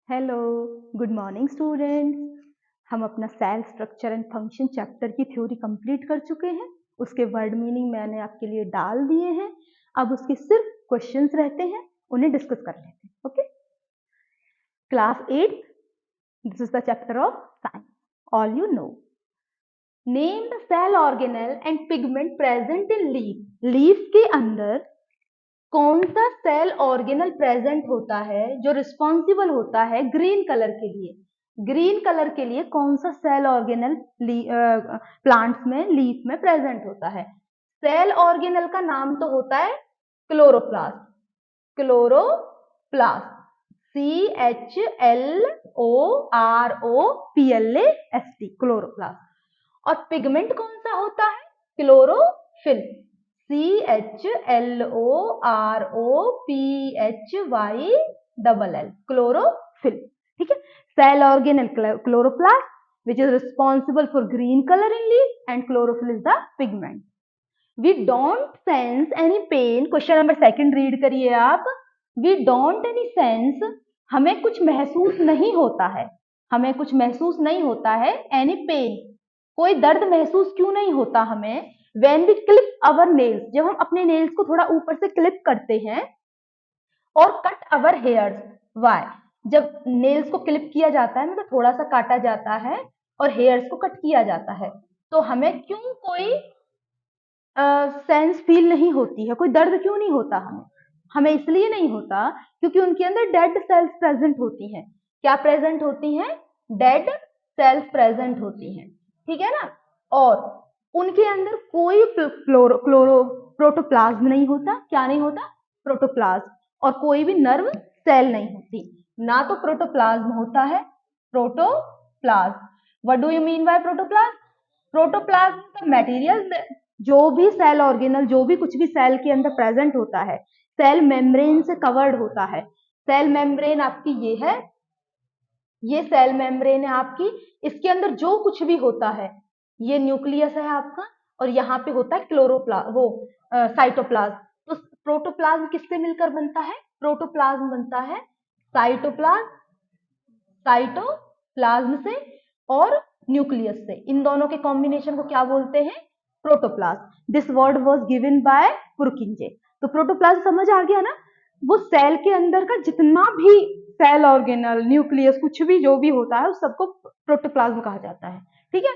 Hello, good morning students. हम अपना cell structure and function chapter की थ्योरी कंप्लीट कर चुके हैं। उसके वर्ड मीनिंग मैंने आपके लिए डाल दिए हैं। अब उसके सिर्फ क्वेश्चंस रहते हैं, उन्हें डिस्कस कर लेते हैं। Okay, class 8, this is the chapter of science. All you know, name the cell organelle and pigment present in leaf. Leaf के अंदर कौन सा सेल ऑर्गेनल प्रेजेंट होता है जो रिस्पॉन्सिबल होता है ग्रीन कलर के लिए? ग्रीन कलर के लिए कौन सा सेल ऑर्गेनल प्लांट्स में, लीफ में प्रेजेंट होता है? सेल ऑर्गेनल का नाम तो होता है क्लोरोप्लास्ट। Chloroplast, CHLOROPLAST, chloroplast. और पिगमेंट कौन सा होता है? Chlorophyll, CHLOROPHYLL, chlorophyll. ठीक है, cell organelle chloroplast which is responsible for green color in leaf and chlorophyll is the pigment. We don't sense any pain. Question number 2 read करिए आप। We don't any sense, हमें कुछ महसूस नहीं होता है। हमें कुछ महसूस नहीं होता है। Any pain, कोई दर्द महसूस क्यों नहीं होता हमें? When we clip our nails, जब हम अपने नेल्स को थोड़ा ऊपर से क्लिप करते हैं, और कट अवर हेयर्स, वाई, जब नेल्स को क्लिप किया जाता है मतलब थोड़ा सा काटा जाता है और हेयर्स को कट किया जाता है, तो हमें क्यों कोई सेंस फील नहीं होती है, कोई दर्द क्यों नहीं होता हमें? हमें इसलिए नहीं होता क्योंकि उनके अंदर डेड सेल्स प्रेजेंट होती हैं। क्या प्रेजेंट होती हैं? डेड सेल्स प्रेजेंट होती हैं। ठीक है ना? और उनके अंदर कोई प्रोटोप्लाज्म नहीं होता। क्या नहीं होता? प्रोटोप्लाज्म। और कोई भी नर्व सेल नहीं होती। ना तो प्रोटोप्लाज्म होता है। Protoplasm, what do you mean by protoplasm? Protoplasm का मटेरियल, जो भी सेल ऑर्गेनल, जो भी कुछ भी सेल के अंदर प्रेजेंट होता है, सेल मेम्ब्रेन से कवर्ड होता है। सेल मेम्ब्रेन आपकी ये है, ये सेल मेम्ब्रेन है आपकी। इसके अंदर जो कुछ भी होता है, ये न्यूक्लियस है आपका, और यहाँ पे होता है साइटोप्लाज्म। तो प्रोटोप्लाज्म किससे मिलकर बनता है? प्रोटोप्लाज्म बनता है साइटोप्लाज्म से और न्यूक्लियस से। इन दोनों के कॉम्बिनेशन को क्या बोलते हैं? Protoplasm. This word was given by पुरकिंजे। तो प्रोटोप्लाज्म समझ आ गया ना? वो सेल के अंदर का जितना भी सेल ऑर्गेनल, न्यूक्लियस, कुछ भी जो भी होता है उस सबको प्रोटोप्लाज्म कहा जाता है। ठीक है,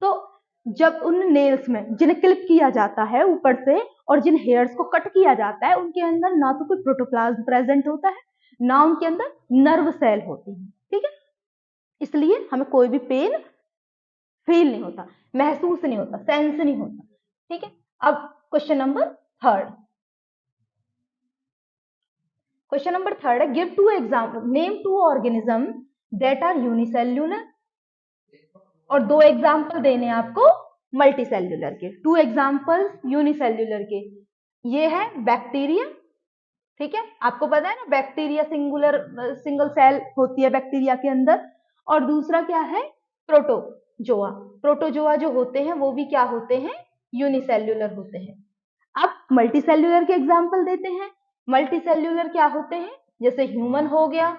तो जब उन नेल्स में जिन्हें क्लिप किया जाता है ऊपर से और जिन हेयर्स को कट किया जाता है, उनके अंदर ना तो कोई प्रोटोप्लाज्म प्रेजेंट होता है, ना उनके अंदर नर्व सेल होती है। ठीक है, इसलिए हमें कोई भी पेन फील नहीं होता, महसूस नहीं होता, सेंस नहीं होता। ठीक है, अब क्वेश्चन नंबर 3। क्वेश्चन नंबर 3 है, give 2 example, name 2 organism that are unicellular. और 2 एग्जांपल देने आपको मल्टी सेल्युलर के। 2 एग्जांपल्स यूनिसेल्युलर के। ये है बैक्टीरिया। ठीक है, आपको पता है ना बैक्टीरिया सिंगल सेल होती है बैक्टीरिया के अंदर। और दूसरा क्या है? प्रोटोजोआ। प्रोटोजोआ जो होते हैं वो भी क्या होते हैं? यूनिसेल्युलर होते हैं। अब मल्टी सेल्युलर के एग्जांपल देते हैं। मल्टी सेल्युलर क्या होते हैं? जैसे ह्यूमन हो गया,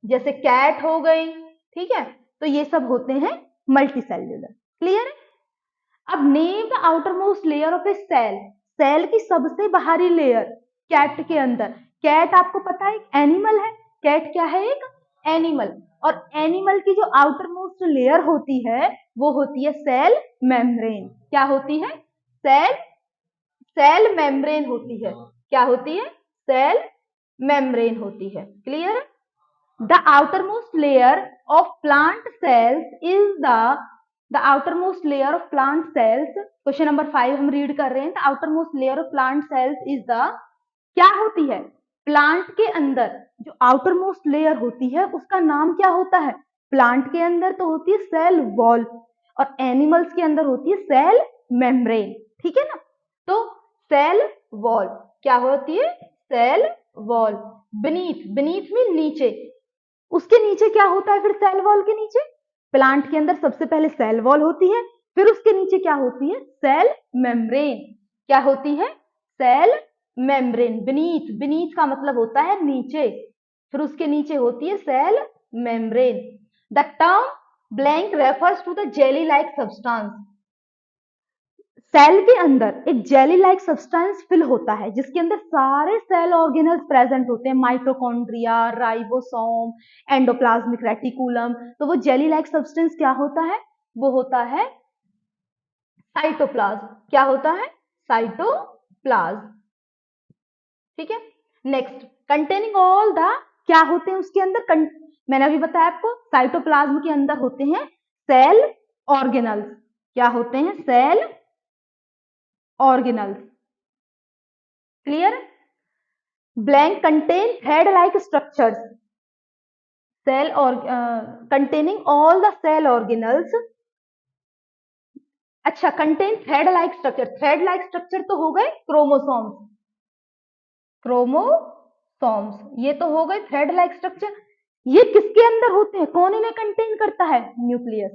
जैसे कैट हो गई। ठीक है, तो ये सब होते हैं मल्टी सेल्युलर। क्लियर है? अब name the outer most layer of a cell. Cell की सबसे बाहरी लेयर कैट के अंदर। कैट आपको पता है एक एनिमल है। कैट क्या है? एक एनिमल। और एनिमल की जो आउटर मोस्ट लेयर होती है वो होती है सेल मेम्ब्रेन। क्या होती है? सेल मेम्ब्रेन होती है। क्या होती है? सेल मेम्ब्रेन होती है। क्लियर है? The outermost layer of plant cells is the outermost layer of plant cells. Question number 5 हम रीड कर रहे हैं। The outermost layer of plant cells is the, क्या होती है? प्लांट के अंदर जो आउटर मोस्ट लेयर होती है उसका नाम क्या होता है? प्लांट के अंदर तो होती है सेल वॉल, और एनिमल्स के अंदर होती है सेल मेम्ब्रेन। ठीक है ना? तो सेल वॉल क्या होती है? Cell wall. बीनीथ, बीनीथ में नीचे, उसके नीचे क्या होता है? फिर सेल वॉल के नीचे, प्लांट के अंदर सबसे पहले सेल वॉल होती है, फिर उसके नीचे क्या होती है? Cell membrane. क्या होती है? Cell membrane. बीनीथ, बीनीथ का मतलब होता है नीचे। फिर उसके नीचे होती है cell membrane. The term blank refers to the jelly like substance. Cell के अंदर एक जेली लाइक सब्सटेंस फिल होता है जिसके अंदर सारे सेल ऑर्गेनल्स प्रेजेंट होते हैं, माइटोकॉन्ड्रिया, राइबोसोम, एंडोप्लाज्मिक रेटिकुलम। तो वो जेली लाइक सब्सटेंस क्या होता है? वो होता है साइटोप्लाज्म। क्या होता है? साइटोप्लाज्म। ठीक है। नेक्स्ट, कंटेनिंग ऑल द, क्या होते हैं उसके अंदर? मैंने अभी बताया आपको, साइटोप्लाज्म के अंदर होते हैं सेल ऑर्गेनल्स। क्या होते हैं? Cell organelles. Clear? Blank contain thread like structures. Cell और containing all the cell organelles. अच्छा, contain thread like structure. Thread like structure तो हो गए क्रोमोसोम्स, क्रोमोसोम्स ये तो हो गए थ्रेड लाइक स्ट्रक्चर। ये किसके अंदर होते हैं? कौन इन्हें कंटेन करता है? न्यूक्लियस।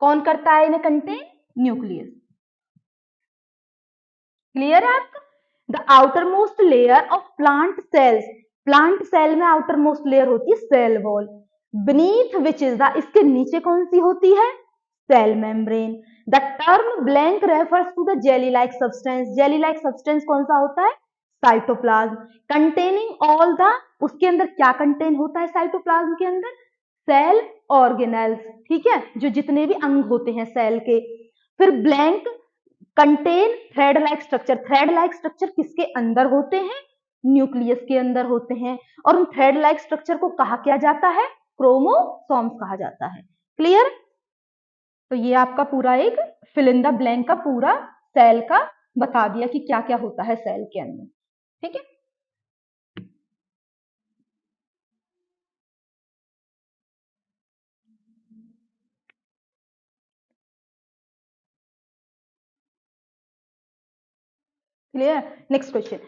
कौन करता है इन्हें कंटेन? न्यूक्लियस। क्लियर है आपका? The outer most layer of plant cells. Plant cell में आउटर मोस्ट लेयर होती है cell wall, beneath which is the, इसके नीचे कौन सी होती है? Cell membrane. The term blank refers to the jelly like substance. Jelly like substance कौन सा होता है? साइटोप्लाज्म। कंटेनिंग ऑल द, उसके अंदर क्या कंटेन होता है साइटोप्लाज्म के अंदर? Cell organelles. ठीक है, जो जितने भी अंग होते हैं सेल के। फिर blank contain thread like structure. Thread like structure किसके अंदर होते हैं? न्यूक्लियस के अंदर होते हैं। और उन थ्रेड लाइक स्ट्रक्चर को कहा किया जाता है? क्रोमोसोम्स कहा जाता है। क्लियर? तो ये आपका पूरा एक फिल इन द ब्लैंक का पूरा सेल का बता दिया कि क्या क्या होता है सेल के अंदर। ठीक है। Clear? Next question,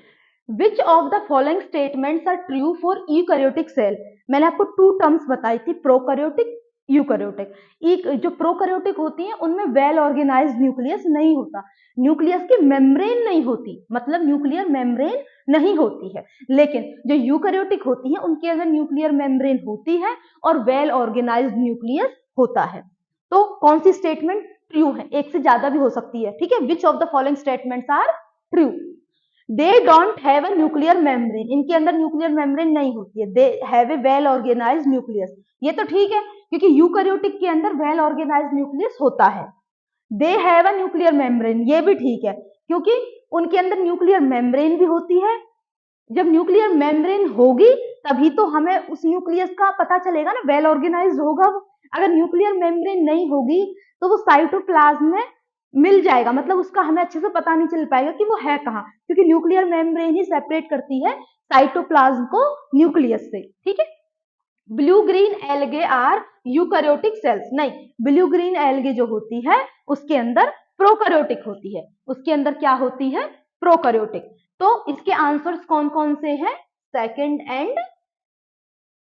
which of the following statements are true for eukaryotic cell? मैंने आपको टू टर्म्स बताई थी, प्रोकैरियोटिक, यूकैरियोटिक। जो प्रोकैरियोटिक होती हैं उनमें वेल ऑर्गेनाइज्ड न्यूक्लियस नहीं होता, न्यूक्लियस की मेम्ब्रेन नहीं होती, मतलब न्यूक्लियर मेम्ब्रेन नहीं होती है। लेकिन जो यूकैरियोटिक होती हैं उनके अंदर न्यूक्लियर मेम्ब्रेन होती है और वेल ऑर्गेनाइज्ड न्यूक्लियस होता है। तो कौन सी स्टेटमेंट ट्रू है? एक से ज्यादा भी हो सकती है। ठीक है, which of the following statements are true? They don't have a nuclear membrane, इनके अंदर न्यूक्लियर मेम्ब्रेन नहीं होती है। They have a well organised nucleus, ये तो ठीक है क्योंकि यूकैरियोटिक के अंदर वेल ऑर्गेनाइज्ड न्यूक्लियस होता है। They have a nuclear membrane, ये भी ठीक है क्योंकि उनके अंदर न्यूक्लियर मेम्ब्रेन भी होती है। जब न्यूक्लियर मेम्ब्रेन होगी तभी तो हमें उस न्यूक्लियस का पता चलेगा ना, वेल ऑर्गेनाइज्ड होगा वो। अगर न्यूक्लियर मेम्ब्रेन नहीं होगी तो वो साइटोप्लाज्म में मिल जाएगा, मतलब उसका हमें अच्छे से पता नहीं चल पाएगा कि वो है कहाँ, क्योंकि न्यूक्लियर मेम्ब्रेन ही सेपरेट करती है साइटोप्लाज्म को न्यूक्लियस से। ठीक है। Blue green algae are eukaryotic cells, नहीं, ब्लू ग्रीन एल्गे जो होती है उसके अंदर प्रोकैरियोटिक होती है, उसके अंदर क्या होती है? प्रोकैरियोटिक। तो इसके आंसर्स कौन कौन से हैं? सेकंड एंड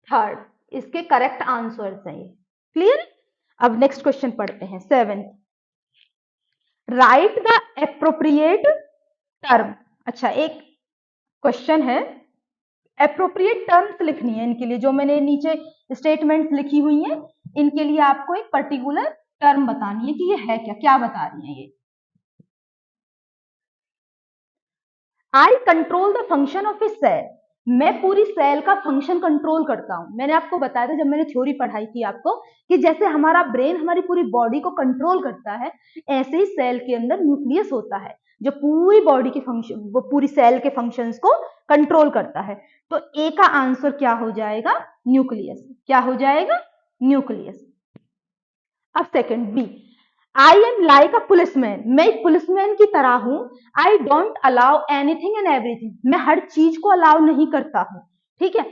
थर्ड इसके करेक्ट आंसर्स हैं ये। क्लियर? अब नेक्स्ट क्वेश्चन पढ़ते हैं, 7th, right the appropriate term. अच्छा, एक क्वेश्चन है, एप्रोप्रिएट टर्म्स लिखनी है इनके लिए, जो मैंने नीचे स्टेटमेंट्स लिखी हुई हैं इनके लिए आपको एक पर्टिकुलर टर्म बतानी है कि ये है क्या, क्या बता रही है ये। I control the function of a cell, मैं पूरी सेल का फंक्शन कंट्रोल करता हूं। मैंने आपको बताया था जब मैंने थ्योरी पढ़ाई थी आपको कि जैसे हमारा ब्रेन हमारी पूरी बॉडी को कंट्रोल करता है, ऐसे ही सेल के अंदर न्यूक्लियस होता है जो पूरी बॉडी के फंक्शन, वो पूरी सेल के फंक्शंस को कंट्रोल करता है। तो ए का आंसर क्या हो जाएगा? न्यूक्लियस। क्या हो जाएगा? न्यूक्लियस। अब second, B, I am like a policeman, मैं एक पुलिसमैन की तरह हूं। I don't allow anything and everything, मैं हर चीज को अलाउ नहीं करता हूं। ठीक है।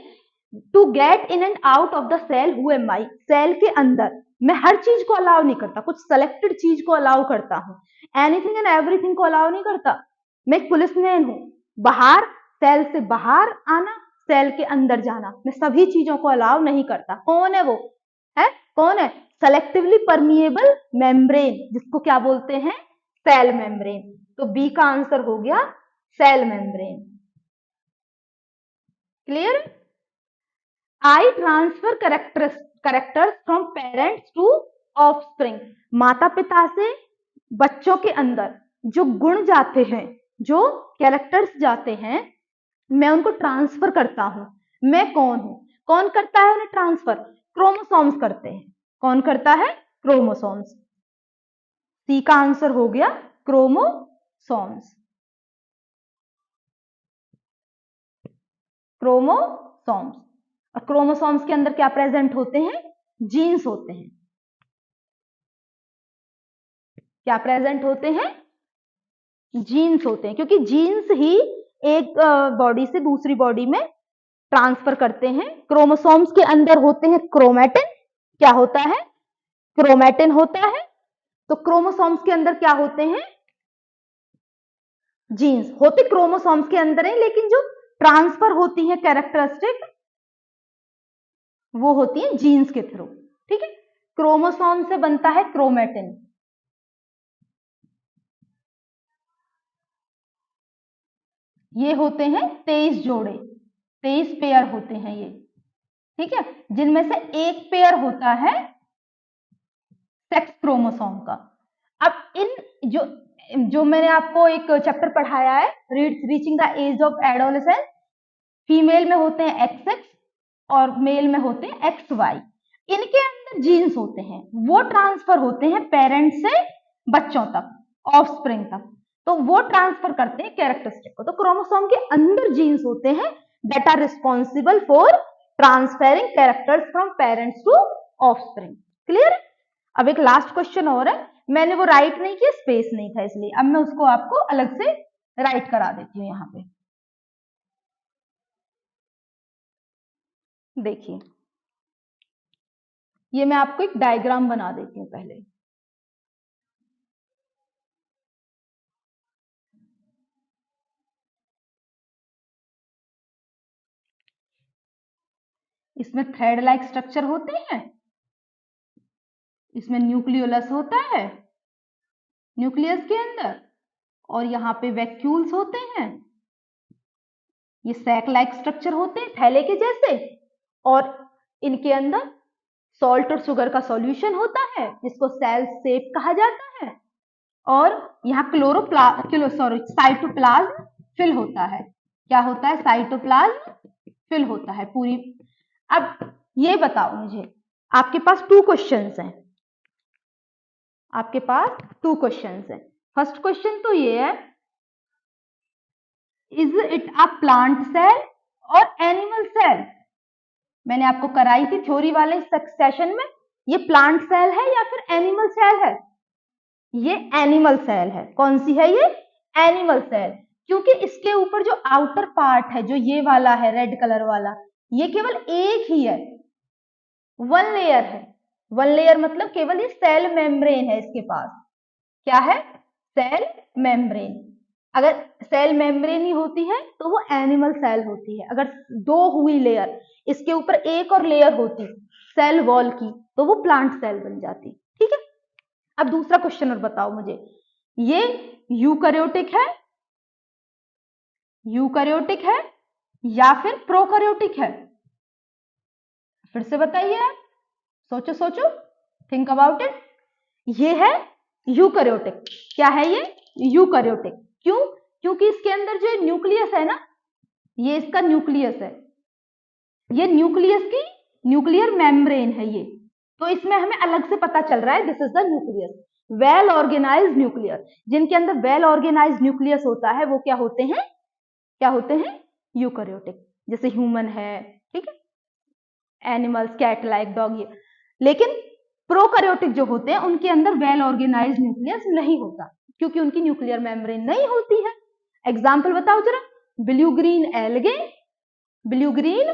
To get in and out of the cell, who am I, cell के अंदर मैं हर चीज को अलाउ नहीं करता, कुछ सेलेक्टेड चीज को अलाउ करता हूं। एनीथिंग एंड एवरीथिंग को अलाउ नहीं करता। मैं एक पुलिसमैन हूं, बाहर, सेल से बाहर आना, सेल के अंदर जाना, मैं सभी चीजों को अलाउ नहीं करता। कौन है वो? है कौन है? सेलेक्टिवली परमिएबल मेम्ब्रेन, जिसको क्या बोलते हैं? Cell membrane. तो बी का आंसर हो गया cell membrane. Clear? I transfer characters from parents to offspring. माता पिता से बच्चों के अंदर जो गुण जाते हैं, जो कैरेक्टर्स जाते हैं, मैं उनको ट्रांसफर करता हूं। मैं कौन हूं? कौन करता है उन्हें ट्रांसफर? क्रोमोसोम्स करते हैं। कौन करता है? क्रोमोसोम्स। सी का आंसर हो गया क्रोमोसोम्स। क्रोमोसोम्स। और क्रोमोसोम्स के अंदर क्या प्रेजेंट होते हैं? जीन्स होते हैं। क्या प्रेजेंट होते हैं? जीन्स होते हैं, क्योंकि जीन्स ही एक बॉडी से दूसरी बॉडी में ट्रांसफर करते हैं। क्रोमोसोम्स के अंदर होते हैं क्रोमैटिन। क्या होता है? क्रोमैटिन होता है। तो क्रोमोसोम्स के अंदर क्या होते हैं? जीन्स होते क्रोमोसोम्स के अंदर है, लेकिन जो ट्रांसफर होती है कैरेक्टरिस्टिक, वो होती है जीन्स के थ्रू। ठीक है, क्रोमोसोम से बनता है क्रोमैटिन। ये होते हैं 23 जोड़े, 23 पेयर होते हैं ये। ठीक है, जिनमें से एक पेयर होता है सेक्स क्रोमोसोम का। अब इन जो मैंने आपको एक चैप्टर पढ़ाया है, reaching the age of adolescence, female में होते हैं XX और मेल में होते हैं XY। इनके अंदर जीन्स होते हैं, वो ट्रांसफर होते हैं पेरेंट्स से बच्चों तक, ऑफस्प्रिंग तक। तो वो ट्रांसफर करते हैं कैरेक्टरिस्टिक को। तो क्रोमोसोम के अंदर जीन्स होते हैं that are responsible for transferring characters from parents to offspring. Clear? अब एक लास्ट क्वेश्चन और है, मैंने वो राइट नहीं किया, स्पेस नहीं था इसलिए। अब मैं उसको आपको अलग से राइट करा देती हूँ यहाँ पे। देखिए, ये मैं आपको एक डायग्राम बना देती हूँ पहले। इसमें थ्रेड लाइक स्ट्रक्चर होते हैं, इसमें न्यूक्लियोलस होता है न्यूक्लियस के अंदर, और यहाँ पे वैक्यूल्स होते हैं। ये सैक लाइक स्ट्रक्चर होते हैं थैले के जैसे, और इनके अंदर सॉल्ट और शुगर का सॉल्यूशन होता है जिसको सेल सेप कहा जाता है। और यहाँ साइटोप्लाज्म फिल होता है। क्या होता है? साइटोप्लाज्म फिल होता है पूरी। अब ये बताओ मुझे, आपके पास 2 क्वेश्चंस हैं। आपके पास 2 क्वेश्चंस हैं। फर्स्ट क्वेश्चन तो ये है, is it a plant cell और एनिमल सेल? मैंने आपको कराई थी थ्योरी वाले सेशन में, ये प्लांट सेल है या फिर एनिमल सेल है? ये एनिमल सेल है। कौन सी है ये? Animal cell. क्योंकि इसके ऊपर जो आउटर पार्ट है, जो ये वाला है रेड कलर वाला, ये केवल एक ही है, 1 लेयर है। 1 लेयर मतलब केवल ये सेल मेम्ब्रेन है इसके पास। क्या है? Cell membrane. अगर सेल मेम्ब्रेन ही होती है तो वो एनिमल सेल होती है। अगर 2 हुई लेयर, इसके ऊपर एक और लेयर होती सेल वॉल की, तो वो प्लांट सेल बन जाती। ठीक है, अब दूसरा क्वेश्चन और बताओ मुझे, ये यूकैरियोटिक है, यूकैरियोटिक है या फिर प्रोकैरियोटिक है? फिर से बताइए आप, सोचो सोचो, थिंक अबाउट इट। ये है यूकैरियोटिक। क्या है ये? यूकैरियोटिक। क्यों? क्योंकि इसके अंदर जो न्यूक्लियस है ना, ये इसका न्यूक्लियस है, ये न्यूक्लियस की न्यूक्लियर मेम्ब्रेन है ये। तो इसमें हमें अलग से पता चल रहा है this is the nucleus, well organised nucleus. जिनके अंदर वेल ऑर्गेनाइज्ड न्यूक्लियस होता है वो क्या होते हैं? क्या होते हैं? यूकैरियोटिक। जैसे ह्यूमन है, ठीक है, एनिमल्स, कैट लाइक डॉग, ये। लेकिन प्रोकैरियोटिक जो होते हैं उनके अंदर वेल ऑर्गेनाइज्ड न्यूक्लियस नहीं होता, क्योंकि उनकी न्यूक्लियर मेम्ब्रेन नहीं होती है। एग्जाम्पल बताओ जरा। Blue green algae, blue green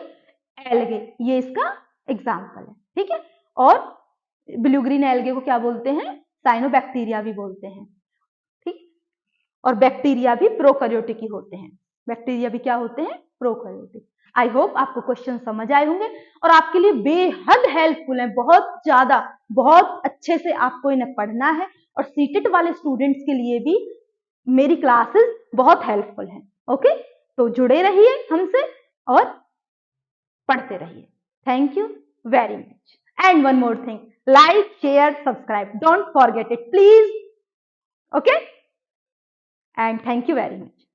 algae, ये इसका एग्जाम्पल है। ठीक है, और ब्लू ग्रीन एल्गे को क्या बोलते हैं? साइनोबैक्टीरिया भी बोलते हैं। ठीक, और बैक्टीरिया भी प्रोकैरियोटिक ही होते हैं। बैक्टीरिया भी क्या होते हैं? प्रोकैरियोटिक। आई होप आपको क्वेश्चन समझ आए होंगे और आपके लिए बेहद हेल्पफुल है, बहुत ज्यादा, बहुत अच्छे से आपको इन्हें पढ़ना है। और सीटेट वाले स्टूडेंट्स के लिए भी मेरी क्लासेस बहुत हेल्पफुल हैं। ओके, तो जुड़े रहिए हमसे और पढ़ते रहिए। Thank you very much. And one more thing, like, share, subscribe, don't forget it please. Okay, and thank you very much.